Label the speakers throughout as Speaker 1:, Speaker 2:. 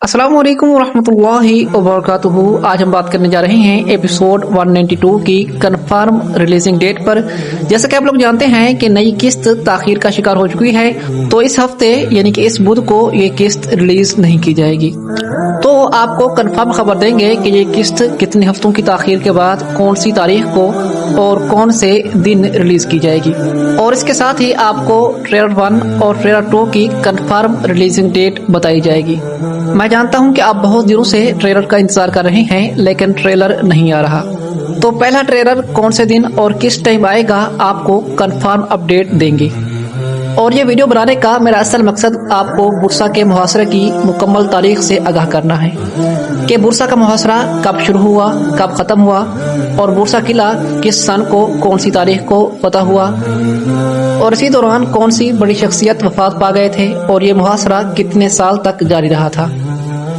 Speaker 1: अस्सलाम वालेकुम रहमतुल्लाहि व बरकातुहू। आज हम बात करने जा रहे हैं एपिसोड 192 की कंफर्म रिलीजिंग डेट पर। जैसा कि आप लोग जानते हैं कि नई किस्त ताखीर का शिकार हो चुकी है, तो इस हफ्ते यानी कि इस बुध को ये किस्त रिलीज नहीं की जाएगी। तो आपको कंफर्म खबर देंगे कि ये किस्त कितने हफ्तों की ताखीर के बाद कौन सी तारीख को और कौन से दिन रिलीज की जाएगी, और इसके साथ ही आपको ट्रेलर 1 और ट्रेलर 2 की कंफर्म रिलीजिंग डेट बताई जाएगी। मैं जानता हूं कि आप बहुत दिनों से ट्रेलर का इंतजार कर रहे हैं, लेकिन ट्रेलर नहीं आ रहा। तो पहला ट्रेलर कौन से दिन और किस टाइम आएगा, आपको कंफर्म अपडेट देंगे। और ये वीडियो बनाने का मेरा असल मकसद आपको बुरसा के मुहासरे की मुकम्मल तारीख से आगाह करना है कि बुरसा का मुहासरा कब शुरू हुआ, कब ख़त्म हुआ, और बुरसा किला किस सन को कौन सी तारीख को फतह हुआ, और इसी दौरान कौन सी बड़ी शख्सियत वफात पा गए थे, और ये मुहासरा कितने साल तक जारी रहा था।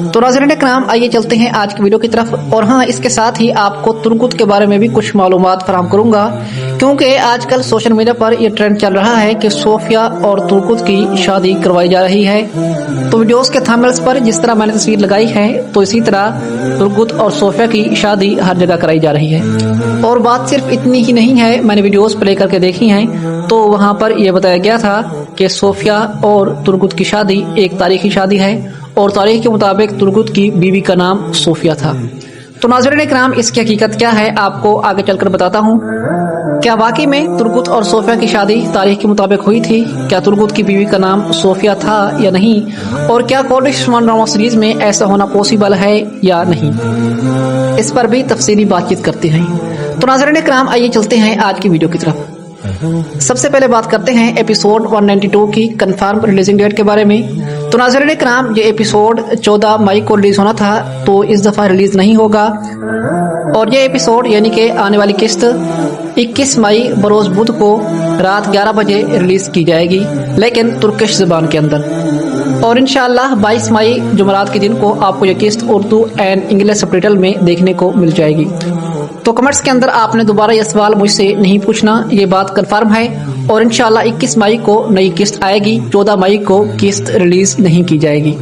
Speaker 1: तो नाज़रीन इकराम, आइए चलते हैं आज की वीडियो की तरफ। और हाँ, इसके साथ ही आपको तुर्कुत के बारे में भी कुछ मालूमात फराहम करूंगा, क्योंकि आजकल सोशल मीडिया पर यह ट्रेंड चल रहा है कि सोफिया और तुर्कुत की शादी करवाई जा रही है। तो वीडियोस के थंबनेल्स पर जिस तरह मैंने तस्वीर लगाई है, तो इसी तरह तुर्कुत और सोफिया की शादी हर जगह कराई जा रही है। और बात सिर्फ इतनी ही नहीं है, मैंने वीडियोस प्ले करके देखी हैं, तो वहाँ पर यह बताया गया था कि सोफिया और तुर्कुत की शादी एक तारीखी शादी है, और तारीख के मुताबिक तुर्कुत की बीवी का नाम सोफिया था। तो नाज़रीन इकराम, इसकी हकीकत क्या है आपको आगे चलकर बताता हूँ। क्या वाकई में तुर्कुत और सोफिया की शादी तारीख के मुताबिक हुई थी? क्या तुर्कुत की बीवी का नाम सोफिया था या नहीं? और क्या कॉलिश ड्रामा सीरीज में ऐसा होना पॉसिबल है या नहीं, इस पर भी तफसीली बातचीत करते हैं। तो नाज़रीन इकराम, आइए चलते हैं आज की वीडियो की तरफ। सबसे पहले बात करते हैं एपिसोड 192 की कंफर्म रिलीजिंग डेट के बारे में। तो नाज़रीन इकराम, ये एपिसोड 14 मई को रिलीज होना था, तो इस दफा रिलीज नहीं होगा। और ये एपिसोड यानी कि आने वाली किस्त 21 मई बरोज बुध को रात 11 बजे रिलीज की जाएगी, लेकिन तुर्किश ज़बान के अंदर। और इंशाअल्लाह 22 मई जुमेरात के दिन को आपको ये किस्त उर्दू एंड इंग्लिश सबटाइटल में देखने को मिल जाएगी। तो कमेंट्स के अंदर आपने दोबारा यह सवाल मुझसे नहीं पूछना, ये बात कंफर्म है। और इंशाअल्लाह 21 मई को नई किस्त आएगी, 14 मई को किस्त रिलीज नहीं की जाएगी।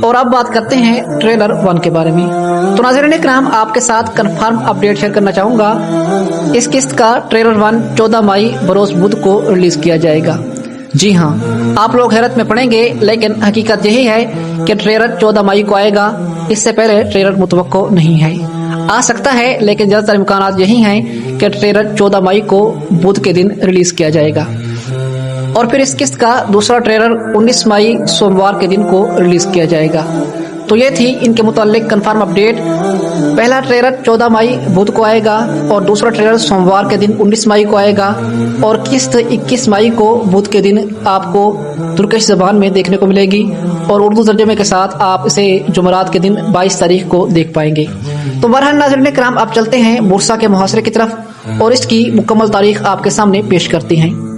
Speaker 1: और अब बात करते हैं ट्रेलर 1 के बारे में। तो नाज़रीन इकराम, आपके साथ कंफर्म अपडेट शेयर करना चाहूँगा। इस किस्त का ट्रेलर 1 14 मई बरोज बुध को रिलीज किया जाएगा। जी हाँ, आप लोग हैरत में पड़ेंगे, लेकिन हकीकत यही है कि ट्रेलर 14 मई को आएगा। इससे पहले ट्रेलर मुतवक्को नहीं है, आ सकता है, लेकिन ज़्यादातर इम्कानात यही हैं कि ट्रेलर 14 मई को बुध के दिन रिलीज किया जाएगा। और फिर इस किस्त का दूसरा ट्रेलर 19 मई सोमवार के दिन को रिलीज किया जाएगा। तो ये थी इनके मुताल्लिक कंफर्म अपडेट। पहला ट्रेलर 14 मई बुध को आएगा, और दूसरा ट्रेलर सोमवार के दिन 19 मई को आएगा, और किस्त 21 मई को बुध के दिन आपको तुर्किश ज़बान में देखने को मिलेगी, और उर्दू तर्जुमे के साथ आप इसे जुमेरात के दिन 22 तारीख को देख पाएंगे। तो बहरहाल नाज़रीन इकराम, आप चलते हैं बुरसा के मुहासरे की तरफ, और इसकी मुकम्मल तारीख आपके सामने पेश करते हैं।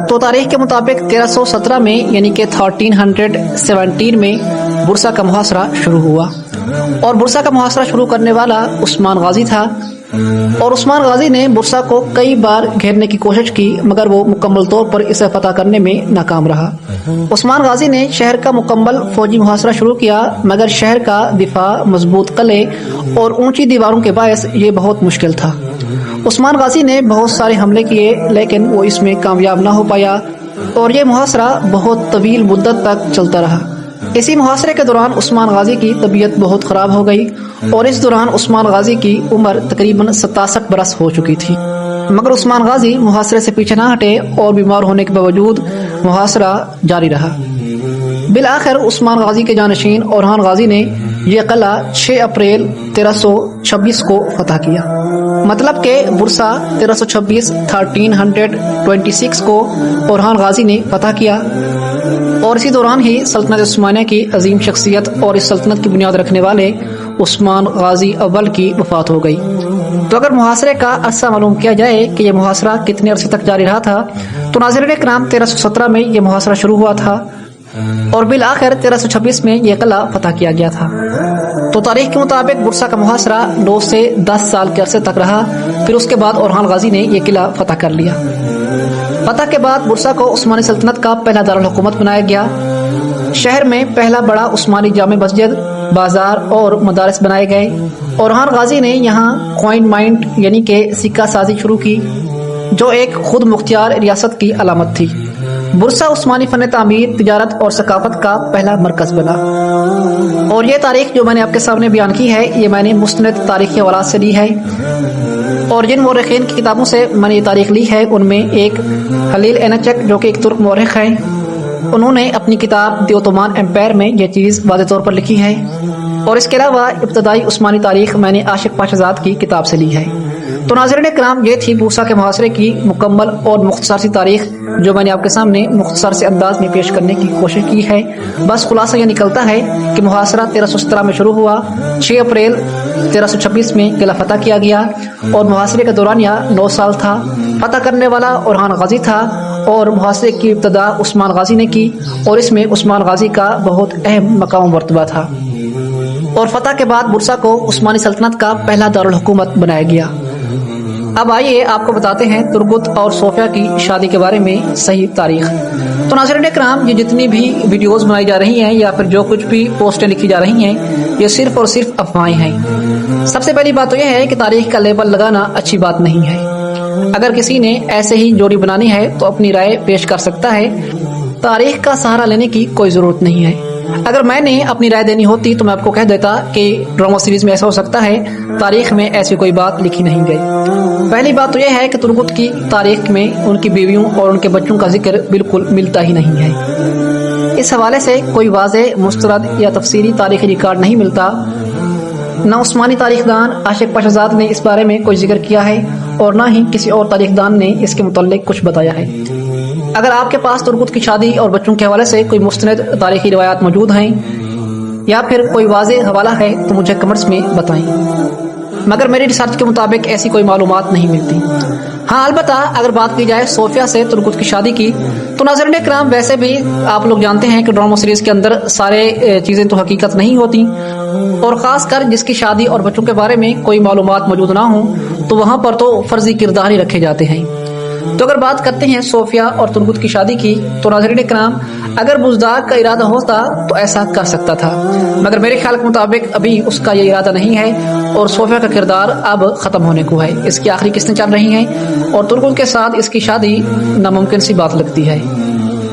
Speaker 1: तो तारीख के मुताबिक 1317 में यानी कि 1317 में बुरसा का मुहासरा शुरू हुआ। और बुरसा का मुहासरा शुरू करने वाला उस्मान गाजी था, और उस्मान गाजी ने बुरसा को कई बार घेरने की कोशिश की, मगर वो मुकम्मल तौर पर इसे फतह करने में नाकाम रहा। उस्मान गाजी ने शहर का मुकम्मल फौजी मुहासरा शुरू किया, मगर शहर का दिफा, मजबूत किले और ऊंची दीवारों के बायस ये बहुत मुश्किल था। उस्मान गाजी ने बहुत सारे हमले किए, लेकिन वो इसमें कामयाब ना हो पाया, और ये मुहासरा बहुत तवील मुद्दत तक चलता रहा। इसी मुहासरे के दौरान उस्मान गाजी की तबीयत बहुत ख़राब हो गई, और इस दौरान उस्मान गाजी की उम्र तकरीबन 67 बरस हो चुकी थी। मगर उस्मान गाजी मुहासरे से पीछे ना हटे, और बीमार होने के बावजूद मुहासरा जारी रहा। बिल आखिर उस्मान गाजी के जानशीन ओरहान गाजी ने यह किला 6 अप्रैल 1326 को फतह किया। मतलब के बुरसा 1326 को ओरहान गाजी ने फतह किया, और इसी दौरान ही सल्तनत उस्मानिया की अजीम शख्सियत और इस सल्तनत की बुनियाद रखने वाले उस्मान गाजी अव्वल की वफात हो गई। तो अगर मुहासरे का अरसा मालूम किया जाए कि यह मुहासरा कितने अरसे तक जारी रहा था, तो नाज़रीन इकराम 1317 में यह मुहासरा शुरू हुआ था, और बिल आखिर 1326 में यह किला फतह किया गया था। तो तारीख के मुताबिक बुरसा का मुहासरा 9 से 10 साल के अरसे तक रहा। फिर उसके बाद ओरहान गाजी ने यह किला फतह कर लिया। फतह के बाद बुरसा को उस्मानी सल्तनत का पहला दारुल हुकूमत बनाया गया। شہر میں پہلا بڑا عثمانی جامع مسجد، بازار اور مدارس بنائے گئے، اورحان غازی نے یہاں کوائن مائنٹ یعنی کہ سکہ سازی شروع کی، جو ایک خود مختار ریاست کی علامت تھی۔ برسا عثمانی فن تعمیر، تجارت اور ثقافت کا پہلا مرکز بنا۔ اور یہ تاریخ جو میں نے آپ کے سامنے بیان کی ہے، یہ میں نے مستند تاریخی حوالات سے لی ہے، اور جن مورخین کی کتابوں سے میں نے یہ تاریخ لی ہے ان میں ایک خلیل اینچک جو کہ ایک ترک مورخ ہیں، انہوں نے اپنی کتاب دی اوتومان امپائر میں یہ چیز واضح طور پر لکھی ہے، اور اس کے علاوہ ابتدائی عثمانی تاریخ میں نے عاشق پاشازاد کی کتاب سے لی ہے۔ تو ناظرین کرام، یہ تھی بورسا کے محاصرے کی مکمل اور مختصر سی تاریخ جو میں نے آپ کے سامنے مختصر سے انداز میں پیش کرنے کی کوشش کی ہے۔ بس خلاصہ یہ نکلتا ہے کہ محاصرہ 1317 میں شروع ہوا، 6 اپریل 1326 میں قلعہ فتح کیا گیا، اور محاصرے کا دورانیہ 9 سال تھا۔ فتح کرنے والا اورحان غازی تھا، اور محاصرے کی ابتدا عثمان غازی نے کی، اور اس میں عثمان غازی کا بہت اہم مقام و مرتبہ تھا، اور فتح کے بعد برسا کو عثمانی سلطنت کا پہلا دارالحکومت بنایا گیا۔ اب آئیے آپ کو بتاتے ہیں ترگت اور صوفیہ کی شادی کے بارے میں صحیح تاریخ۔ تو ناظرین کرام، یہ جتنی بھی ویڈیوز بنائی جا رہی ہیں یا پھر جو کچھ بھی پوسٹیں لکھی جا رہی ہیں، یہ صرف اور صرف افواہیں ہیں۔ سب سے پہلی بات تو یہ ہے کہ تاریخ کا لیبل لگانا اچھی بات نہیں ہے۔ اگر کسی نے ایسے ہی جوڑی بنانی ہے تو اپنی رائے پیش کر سکتا ہے، تاریخ کا سہارا لینے کی کوئی ضرورت نہیں ہے۔ اگر میں نے اپنی رائے دینی ہوتی تو میں آپ کو کہہ دیتا کہ ڈرامہ سیریز میں ایسا ہو سکتا ہے، تاریخ میں ایسی کوئی بات لکھی نہیں گئی۔ پہلی بات تو یہ ہے کہ ترگت کی تاریخ میں ان کی بیویوں اور ان کے بچوں کا ذکر بالکل ملتا ہی نہیں ہے۔ اس حوالے سے کوئی واضح مستند یا تفصیلی تاریخی ریکارڈ نہیں ملتا۔ نہ عثمانی تاریخ دان عاشق پاشازاد نے اس بارے میں کوئی ذکر کیا ہے، اور نہ ہی کسی اور تاریخ دان نے اس کے متعلق کچھ بتایا ہے۔ اگر آپ کے پاس ترگت کی شادی اور بچوں کے حوالے سے کوئی مستند تاریخی روایات موجود ہیں یا پھر کوئی واضح حوالہ ہے تو مجھے کمنٹس میں بتائیں، مگر میری ریسرچ کے مطابق ایسی کوئی معلومات نہیں ملتی۔ ہاں البتہ اگر بات کی جائے صوفیہ سے ترگت کی شادی کی، تو ناظرین کرام ویسے بھی آپ لوگ جانتے ہیں کہ ڈرامہ سیریز کے اندر سارے چیزیں تو حقیقت نہیں ہوتی، اور خاص کر جس کی شادی اور بچوں کے بارے میں کوئی معلومات موجود نہ ہوں تو وہاں پر تو فرضی کردار ہی رکھے جاتے ہیں۔ تو اگر بات کرتے ہیں صوفیہ اور ترگت کی شادی کی، تو ناظرین کرام اگر بزدار کا ارادہ ہوتا تو ایسا کر سکتا تھا، مگر میرے خیال کے مطابق ابھی اس کا یہ ارادہ نہیں ہے، اور صوفیہ کا کردار اب ختم ہونے کو ہے۔ اس کی آخری قسطیں چل رہی ہیں، اور ترگت کے ساتھ اس کی شادی ناممکن سی بات لگتی ہے۔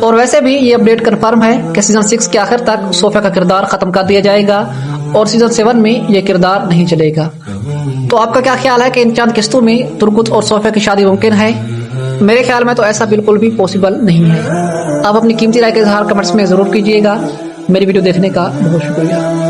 Speaker 1: اور ویسے بھی یہ اپڈیٹ کنفرم ہے کہ سیزن 6 کے آخر تک صوفیہ کا کردار ختم کر دیا جائے گا، اور سیزن 7 میں یہ کردار نہیں چلے گا۔ تو آپ کا کیا خیال ہے کہ ان چند قسطوں میں ترگت اور صوفیہ کی شادی ممکن ہے؟ میرے خیال میں تو ایسا بالکل بھی پاسبل نہیں ہے۔ آپ اپنی قیمتی رائے کا اظہار کمنٹس میں ضرور کیجیے گا۔ میری ویڈیو دیکھنے کا بہت شکریہ۔